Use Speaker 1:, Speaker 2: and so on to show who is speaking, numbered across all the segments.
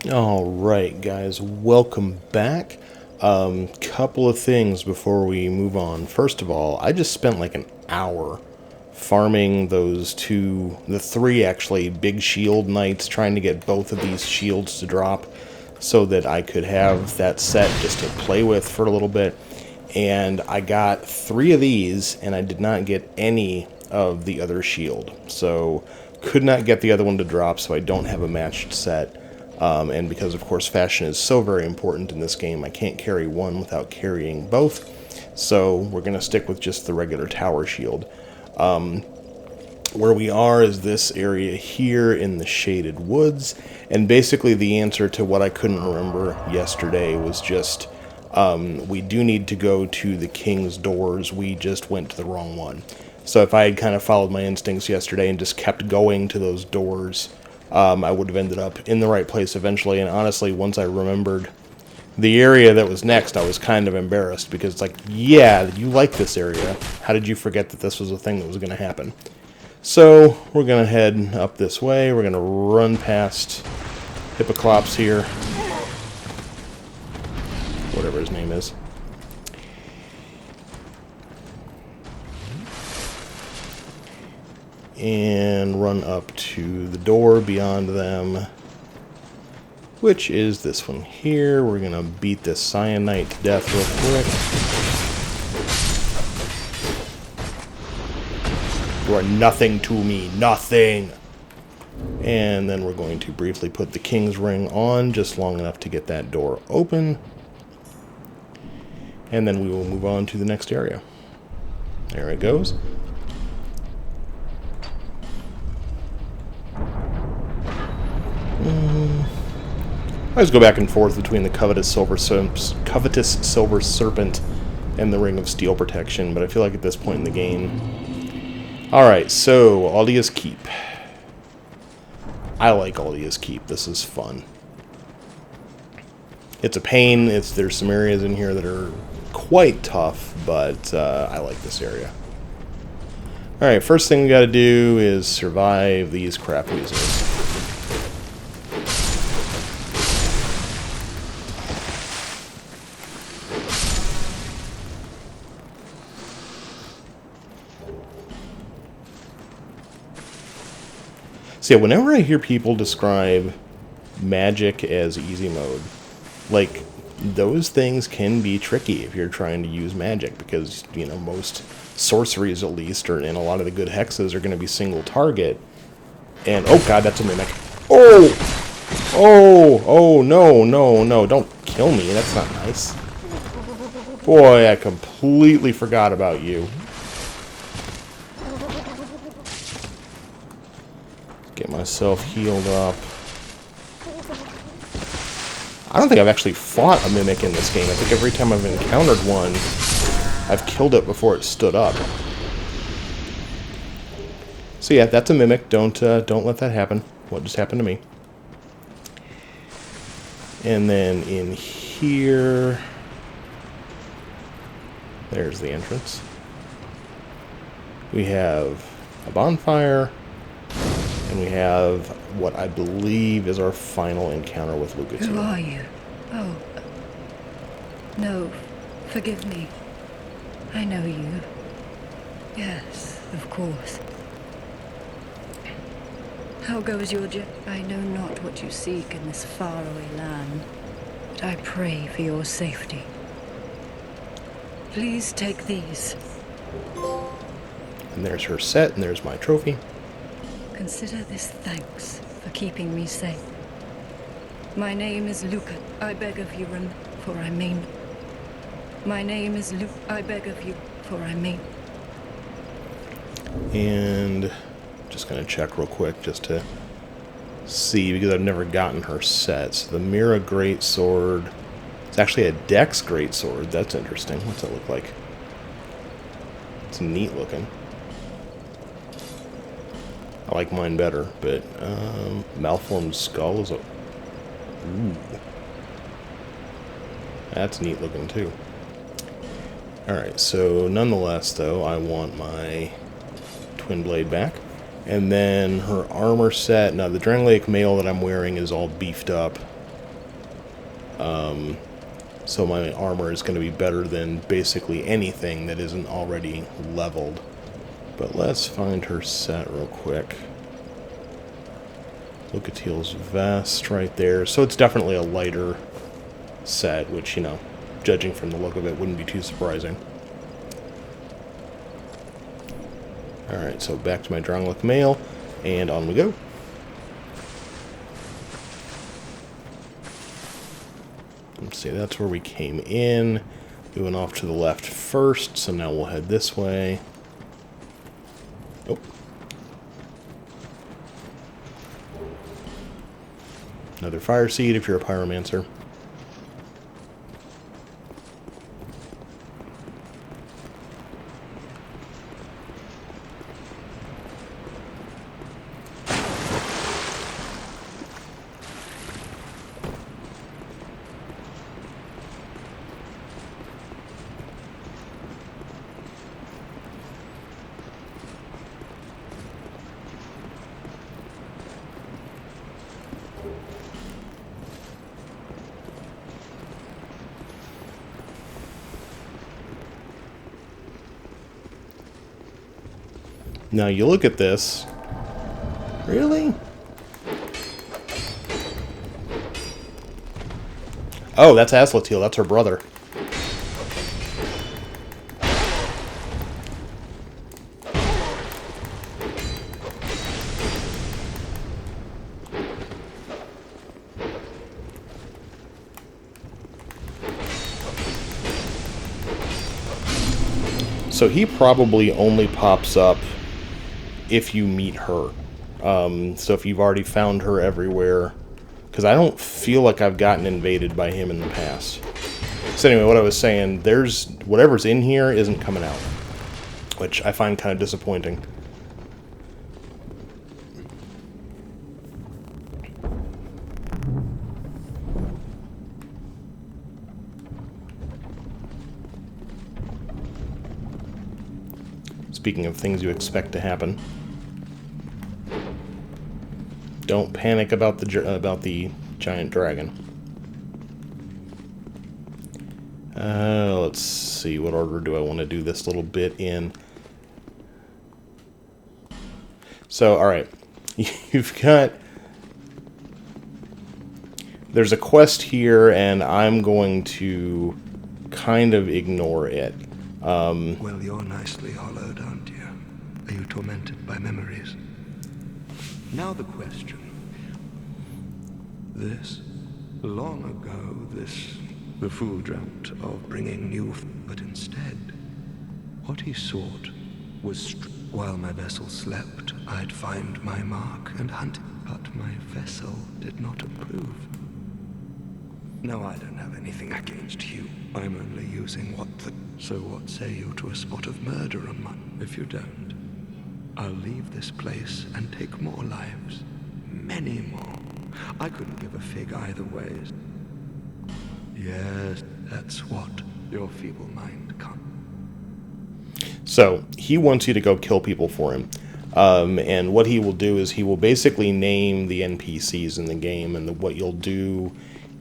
Speaker 1: Alright guys, welcome back. Couple of things before we move on. First of all, I just spent like an hour farming the three actually, big shield knights, trying to get both of these shields to drop so that I could have that set just to play with for a little bit. And I got 3 of these, and I did not get any of the other shield. So, could not get the other one to drop, so I don't have a matched set. And because, of course, fashion is so very important in this game, I can't carry one without carrying both. So, we're going to stick with just the regular tower shield. Where we are is this area here in the shaded woods. And basically the answer to what I couldn't remember yesterday was just... we do need to go to the king's doors. We just went to the wrong one. So if I had kind of followed my instincts yesterday and just kept going to those doors, I would have ended up in the right place eventually. And honestly, once I remembered the area that was next, I was kind of embarrassed because it's like, yeah, you like this area. How did you forget that this was a thing that was going to happen? So we're going to head up this way. We're going to run past Hippoclops here. Whatever his name is. And run up to the door beyond them, which is this one here. We're gonna beat this cyanite to death real quick. You are nothing to me, nothing! And then we're going to briefly put the king's ring on, just long enough to get that door open. And then we will move on to the next area. There it goes. I always go back and forth between the covetous silver serpent and the ring of steel protection, but I feel like at this point in the game... Alright, so, Aldia's Keep. I like Aldia's Keep. This is fun. It's a pain. There's some areas in here that are quite tough, but I like this area. Alright, first thing we gotta do is survive these crap weasels. So yeah, whenever I hear people describe magic as easy mode, like, those things can be tricky if you're trying to use magic, because, you know, most sorceries, at least, or in a lot of the good hexes, are going to be single target. And, oh god, that's a mimic. Oh! Oh, no, don't kill me, that's not nice. Boy, I completely forgot about you. Get myself healed up. I don't think I've actually fought a mimic in this game. I think every time I've encountered one, I've killed it before it stood up. So yeah, that's a mimic. Don't let that happen. What just happened to me? And then in here, there's the entrance. We have a bonfire, and we have what I believe is our final encounter with Logitech.
Speaker 2: Who are you? Oh. No, forgive me. I know you. Yes, of course. How goes your journey? I know not what you seek in this faraway land, but I pray for your safety. Please take these.
Speaker 1: And there's her set, and there's my trophy.
Speaker 2: Consider this thanks for keeping me safe. My name is Luca. I beg of you, for I mean. My name is Luca. I beg of you, for I mean.
Speaker 1: And just gonna check real quick just to see, because I've never gotten her set. So the Mira greatsword. It's actually a Dex greatsword. That's interesting. What's that look like? It's neat looking. I like mine better, but malformed skull is a... Ooh. That's neat looking too. Alright, so nonetheless though, I want my twin blade back. And then her armor set. Now the Drang Lake mail that I'm wearing is all beefed up. So my armor is going to be better than basically anything that isn't already leveled. But let's find her set real quick. Lucatiel's vest right there. So it's definitely a lighter set, which, you know, judging from the look of it, wouldn't be too surprising. Alright, so back to my Drangleic mail, and on we go. Let's see, that's where we came in. We went off to the left first, so now we'll head this way. Oh. Another fire seed if you're a pyromancer. Now you look at this. Really? Oh, that's Aslatiel. That's her brother. So he probably only pops up if you meet her. So if you've already found her everywhere, because I don't feel like I've gotten invaded by him in the past. So anyway, what I was saying, there's whatever's in here isn't coming out, which I find kind of disappointing. Speaking of things you expect to happen, don't panic about the giant dragon. Let's see, what order do I want to do this little bit in? So, alright, you've got... There's a quest here, and I'm going to kind of ignore it.
Speaker 3: Well, you're nicely hollowed, aren't you? Are you tormented by memories? Now the question. Long ago, the fool dreamt of bringing new, but instead, what he sought was, while my vessel slept, I'd find my mark and hunt it, but my vessel did not approve. Now I don't have anything against you. I'm only using So what say you to a spot of murder among? If you don't, I'll leave this place and take more lives. Many more. I couldn't give a fig either ways. Yes, that's what your feeble mind can't.
Speaker 1: So, he wants you to go kill people for him. And what he will do is he will basically name the NPCs in the game, and what you'll do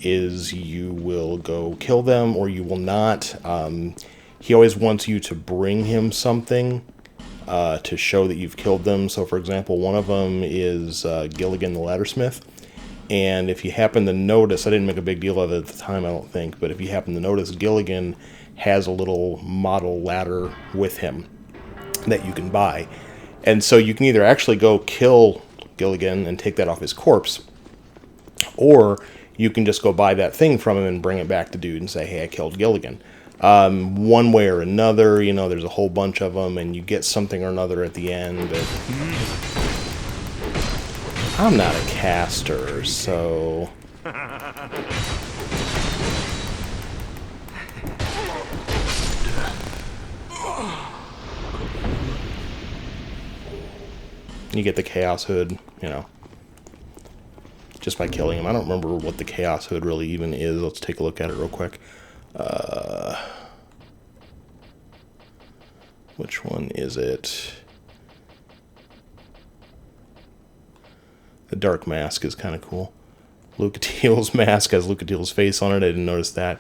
Speaker 1: is you will go kill them or you will not. He always wants you to bring him something to show that you've killed them. So, for example, one of them is Gilligan the Laddersmith. And if you happen to notice, I didn't make a big deal of it at the time, I don't think, but if you happen to notice, Gilligan has a little model ladder with him that you can buy. And so you can either actually go kill Gilligan and take that off his corpse, or you can just go buy that thing from him and bring it back to dude and say, hey, I killed Gilligan. One way or another, you know, there's a whole bunch of them, and you get something or another at the end. But I'm not a caster, so... You get the Chaos Hood, you know, just by killing him. I don't remember what the Chaos Hood really even is. Let's take a look at it real quick. Which one is it? The Dark Mask is kind of cool. Lucatiel's mask has Lucatiel's face on it. I didn't notice that.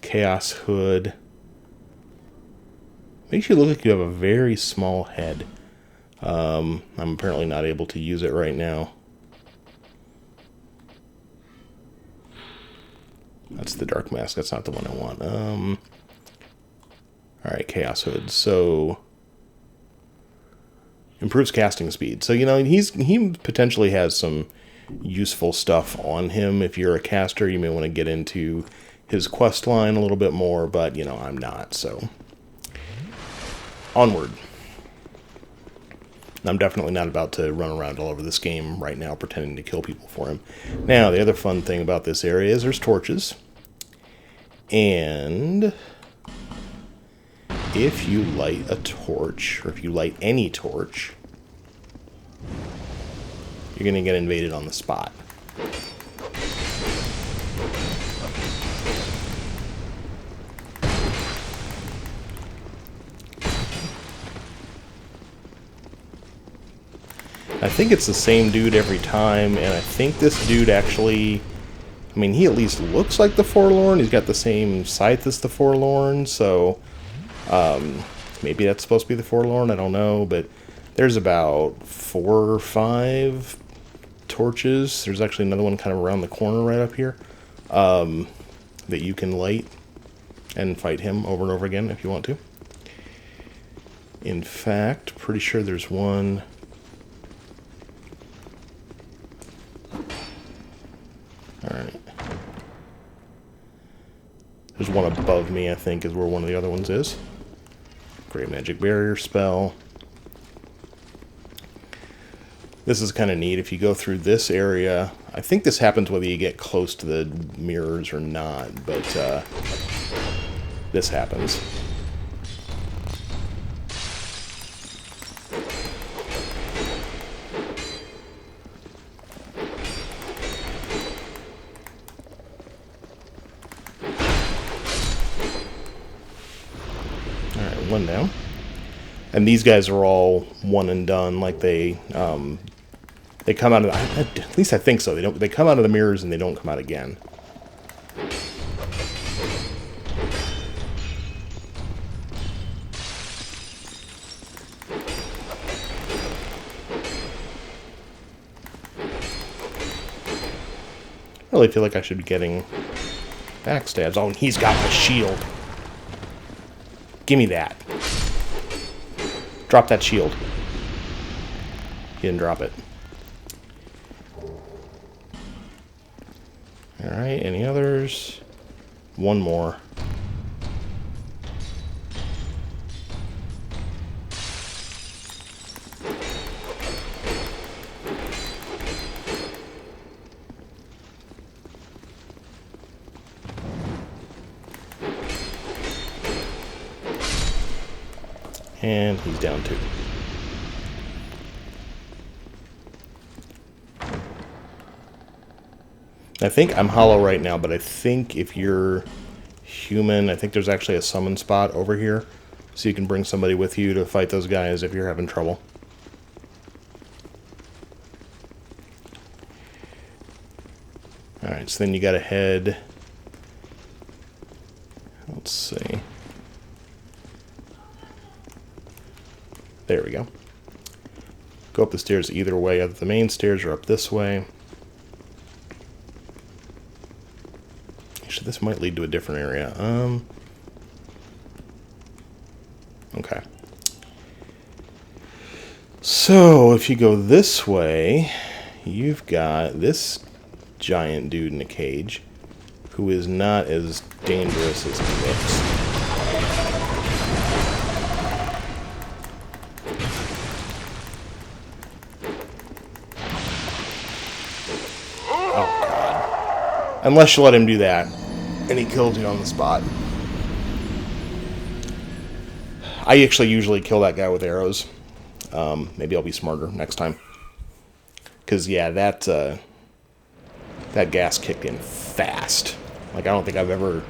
Speaker 1: Chaos hood. Makes you look like you have a very small head. I'm apparently not able to use it right now. That's the dark mask. That's not the one I want. Alright, Chaos Hood. So, improves casting speed. So, you know, he potentially has some useful stuff on him. If you're a caster, you may want to get into his quest line a little bit more, but, you know, I'm not, so. Onward. I'm definitely not about to run around all over this game right now pretending to kill people for him. Now, the other fun thing about this area is there's torches. And if you light a torch, or if you light any torch, you're going to get invaded on the spot. I think it's the same dude every time, and I think this dude actually, I mean, he at least looks like the Forlorn. He's got the same scythe as the Forlorn, so maybe that's supposed to be the Forlorn, I don't know, but there's about 4 or 5 torches. There's actually another one kind of around the corner right up here that you can light and fight him over and over again if you want to. In fact, pretty sure there's one... Alright. There's one above me, I think, is where one of the other ones is. Great Magic Barrier spell. This is kind of neat. If you go through this area, I think this happens whether you get close to the mirrors or not, but this happens. One down. And these guys are all one and done. Like they come out of at least I think so. They come out of the mirrors and they don't come out again. I really feel like I should be getting backstabs. Oh, and he's got the shield. Give me that. Drop that shield. He didn't drop it. Alright, any others? One more. And he's down too. I think I'm hollow right now, but I think if you're human, I think there's actually a summon spot over here. So you can bring somebody with you to fight those guys if you're having trouble. Alright, so then you gotta head... Let's see... There we go. Go up the stairs either way, either the main stairs or up this way. Actually, this might lead to a different area. Okay. So, if you go this way, you've got this giant dude in a cage who is not as dangerous as he looks. Unless you let him do that, and he kills you on the spot. I actually usually kill that guy with arrows. Maybe I'll be smarter next time. Because, yeah, that gas kicked in fast. Like, I don't think I've ever...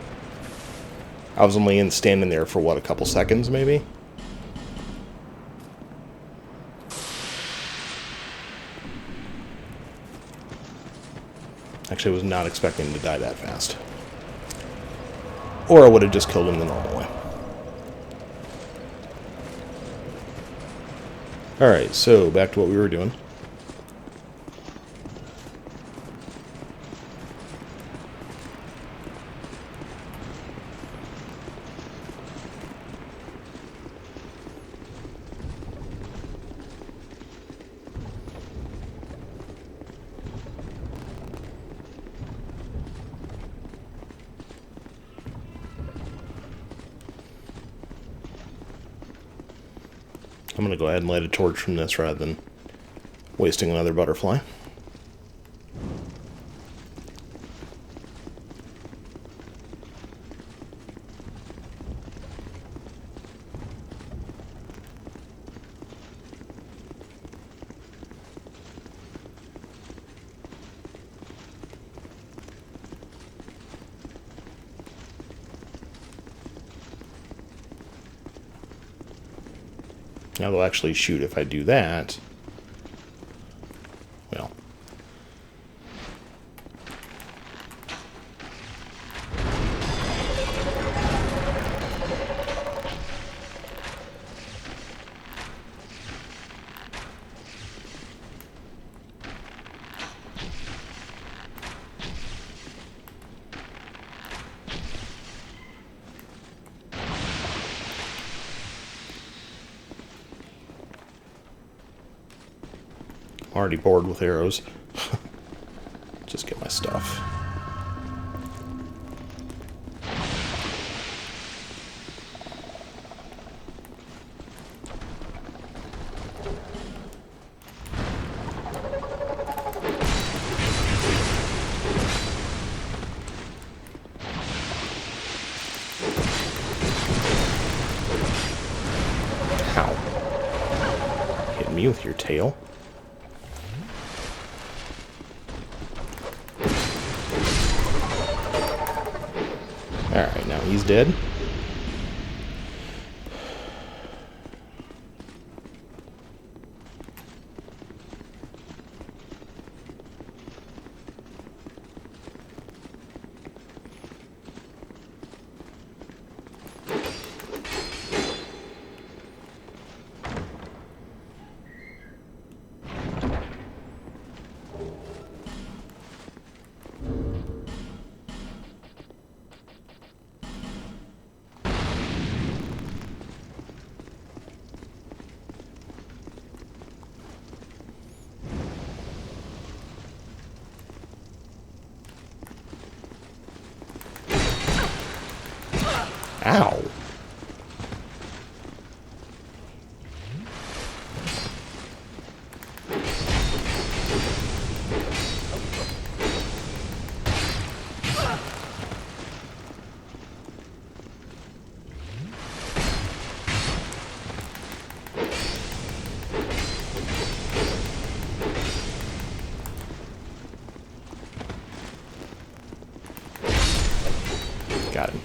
Speaker 1: I was only standing there for, what, a couple seconds, maybe? Actually, I was not expecting him to die that fast. Or I would have just killed him the normal way. Alright, so back to what we were doing. I'm going to go ahead and light a torch from this rather than wasting another butterfly. Now they'll actually shoot if I do that. Well. Already bored with arrows. Just get my stuff. Ow. Hit me with your tail. Alright, now he's dead. Ow. Got him.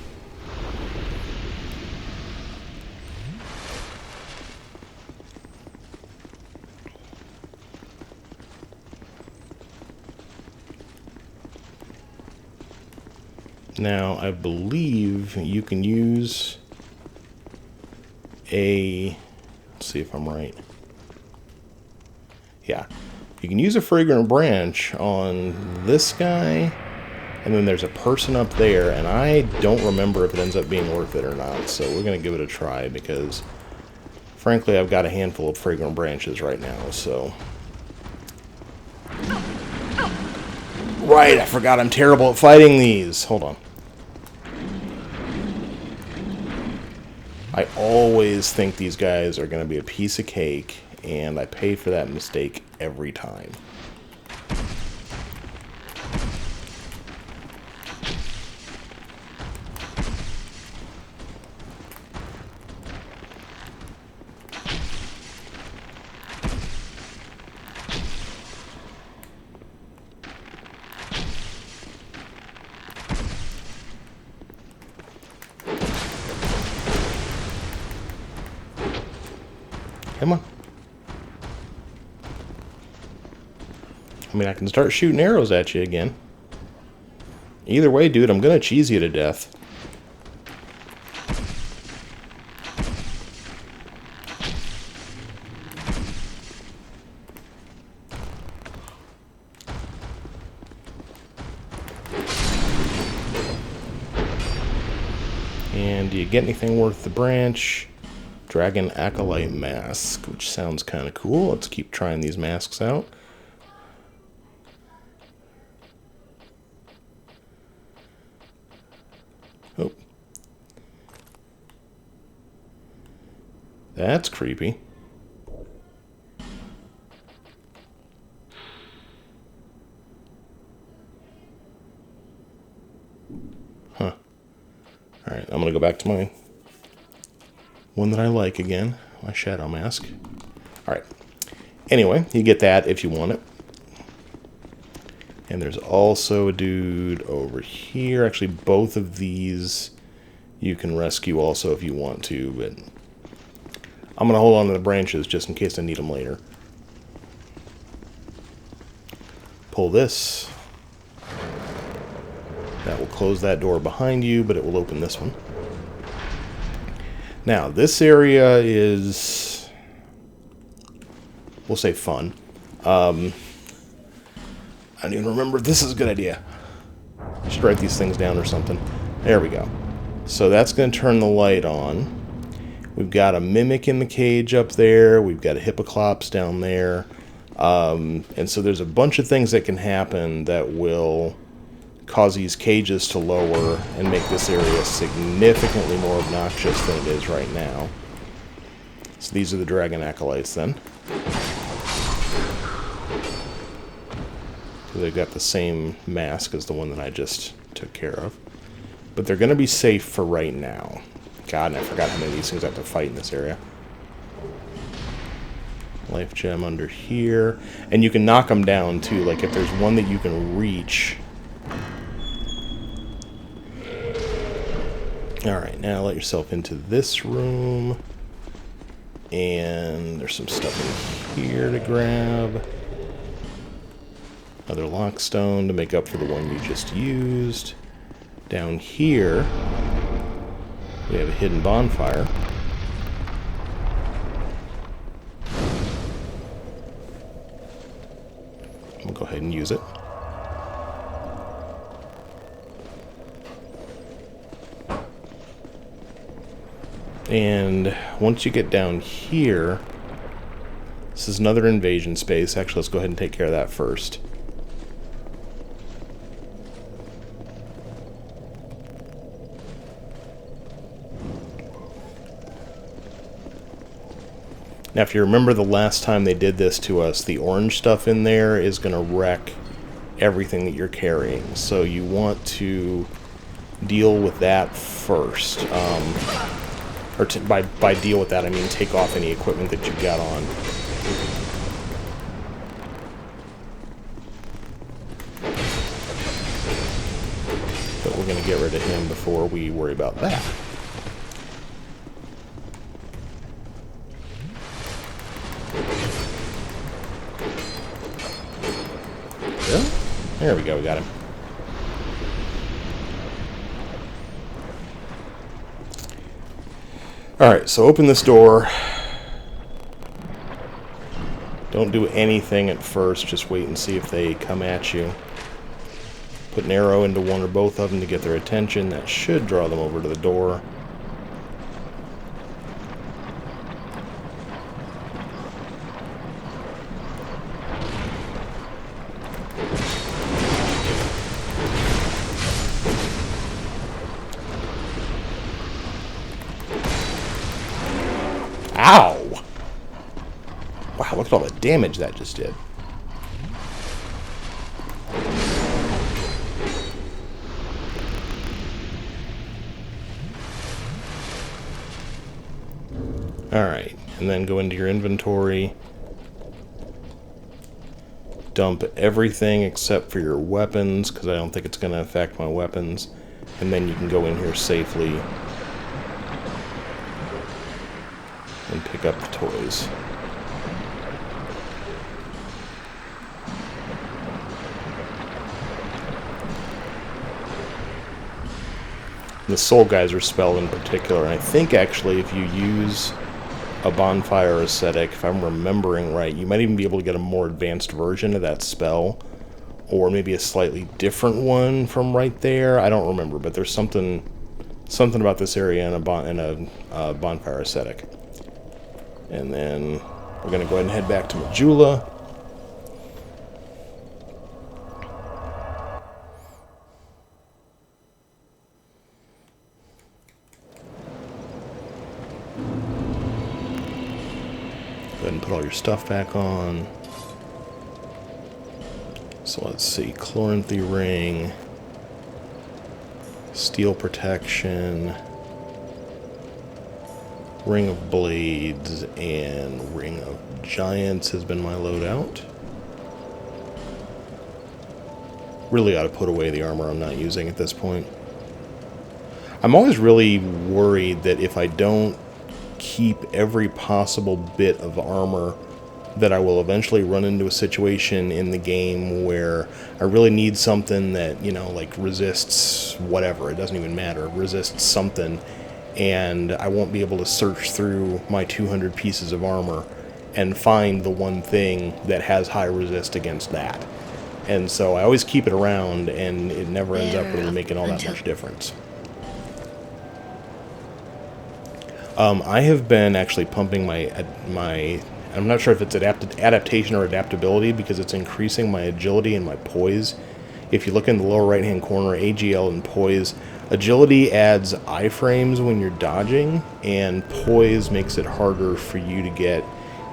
Speaker 1: Now, I believe you can use a... Let's see if I'm right. Yeah. You can use a fragrant branch on this guy, and then there's a person up there, and I don't remember if it ends up being worth it or not, so we're going to give it a try, because, frankly, I've got a handful of fragrant branches right now, so... Right, I forgot I'm terrible at fighting these. Hold on. I always think these guys are going to be a piece of cake, and I pay for that mistake every time. Come on. I mean, I can start shooting arrows at you again. Either way, dude, I'm gonna cheese you to death. And do you get anything worth the branch? Dragon Acolyte Mask, which sounds kind of cool. Let's keep trying these masks out. Oh. That's creepy. Huh. Alright, I'm gonna go back to my one that I like again. My shadow mask. Alright. Anyway, you get that if you want it. And there's also a dude over here. Actually, both of these you can rescue also if you want to, but I'm going to hold on to the branches just in case I need them later. Pull this. That will close that door behind you, but it will open this one. Now, this area is, we'll say fun. I don't even remember if this is a good idea. I should write these things down or something. There we go. So that's going to turn the light on. We've got a mimic in the cage up there. We've got a hippoclops down there. And so there's a bunch of things that can happen that will cause these cages to lower and make this area significantly more obnoxious than it is right now. So these are the Dragon Acolytes then. So they've got the same mask as the one that I just took care of. But they're going to be safe for right now. God, and I forgot how many of these things I have to fight in this area. Life gem under here. And you can knock them down too. Like if there's one that you can reach. Alright, now let yourself into this room. And there's some stuff in here to grab. Another lockstone to make up for the one you just used. Down here, we have a hidden bonfire. I'm gonna go ahead and use it. And once you get down here, this is another invasion space. Actually, let's go ahead and take care of that first. Now, if you remember the last time they did this to us, the orange stuff in there is going to wreck everything that you're carrying. So you want to deal with that first. By deal with that, I mean take off any equipment that you've got on. But we're going to get rid of him before we worry about that. There we go, we got him. Alright, so open this door. Don't do anything at first, just wait and see if they come at you. Put an arrow into one or both of them to get their attention. That should draw them over to the door. Ow! Wow, look at all the damage that just did. Alright, and then go into your inventory. Dump everything except for your weapons, because I don't think it's going to affect my weapons. And then you can go in here safely and pick up the toys. the Soul Geyser spell in particular. And I think actually if you use a Bonfire aesthetic, if I'm remembering right, you might even be able to get a more advanced version of that spell, or maybe a slightly different one from right there. I don't remember, but there's something about this area in a Bonfire aesthetic. And then we're going to go ahead and head back to Majula. Go ahead and put all your stuff back on. So let's see, Chloranthy Ring, Steel Protection, Ring of Blades, and Ring of Giants has been my loadout. Really ought to put away the armor I'm not using at this point. I'm always really worried that if I don't keep every possible bit of armor, that I will eventually run into a situation in the game where I really need something that, you know, like resists whatever, it doesn't even matter, resists something, and I won't be able to search through my 200 pieces of armor and find the one thing that has high resist against that. And so I always keep it around, and it never ends up really making all that much difference. I have been actually pumping my I'm not sure if it's adaptation or adaptability, because it's increasing my agility and my poise. If you look in the lower right hand corner, AGL and poise, agility adds iframes when you're dodging, and poise makes it harder for you to get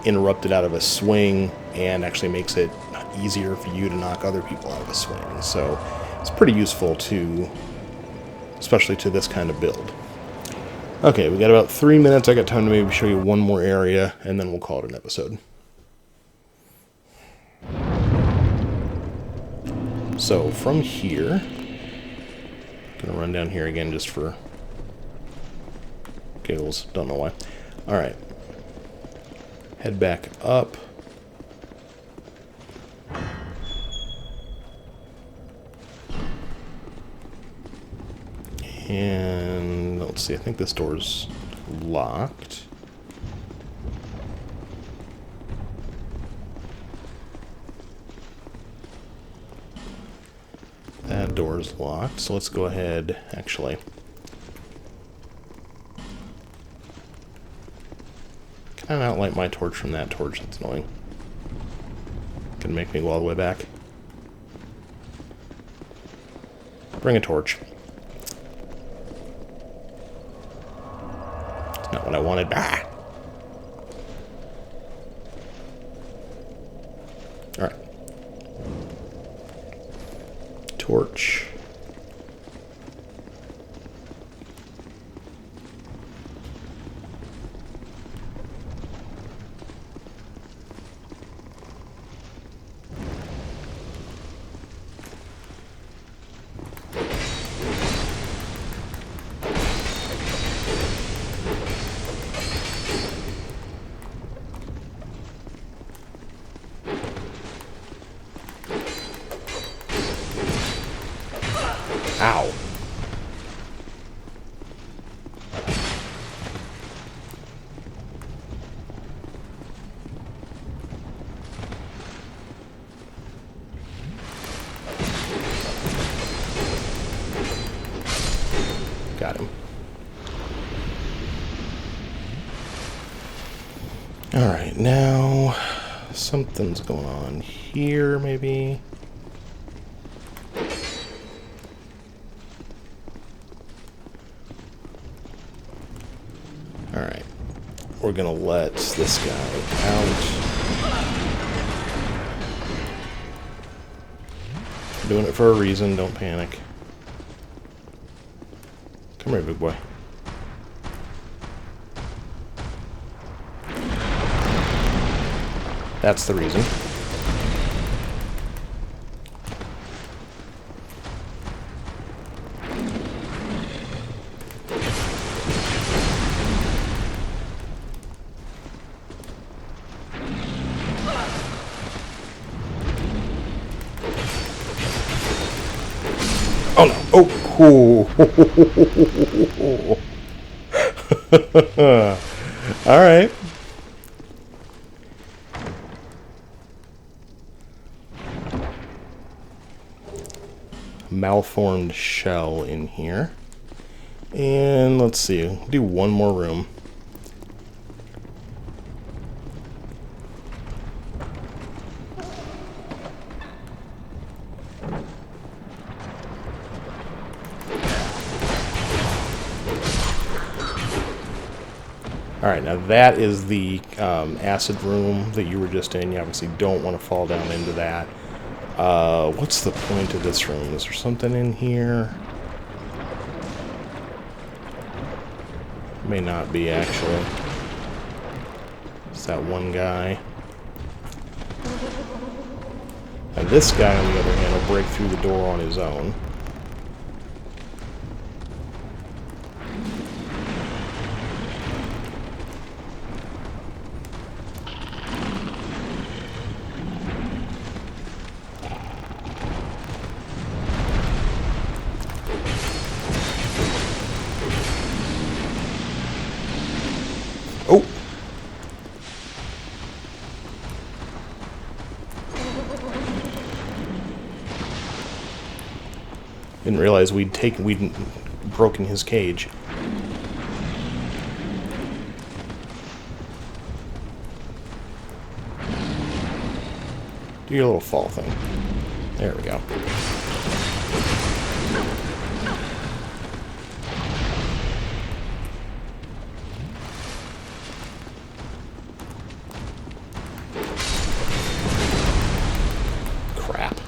Speaker 1: interrupted out of a swing, and actually makes it easier for you to knock other people out of a swing. So it's pretty useful especially to this kind of build. Okay, we got about 3 minutes. I got time to maybe show you one more area, and then we'll call it an episode. So from here, I'm gonna run down here again just for giggles. Don't know why. All right, head back up. And let's see, I think this door's locked. That door's locked, so let's go ahead, actually. Can I not light my torch from that torch? That's annoying. Gonna make me go all the way back. Bring a torch. Not what I wanted. Ah! Alright. Torch. Ow. Got him. Alright, now something's going on here, maybe. Alright, we're gonna let this guy out. Doing it for a reason, don't panic. Come here, big boy. That's the reason. Oh no! Oh! Ooh. All right. Malformed shell in here. And let's see, do one more room. Alright, now that is the acid room that you were just in. You obviously don't want to fall down into that. What's the point of this room? Is there something in here? May not be, actually. It's that one guy. And this guy, on the other hand, will break through the door on his own. Oh! Didn't realize we'd broken his cage. Do your little fall thing. There we go. Crap.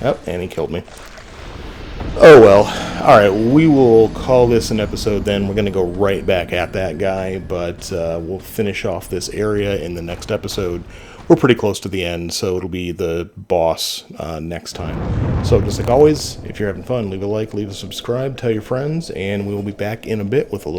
Speaker 1: Oh, and he killed me. Oh well. Alright, we will call this an episode then. We're going to go right back at that guy, but we'll finish off this area in the next episode. We're pretty close to the end, so it'll be the boss next time. So just like always, if you're having fun, leave a like, leave a subscribe, tell your friends, and we will be back in a bit with a little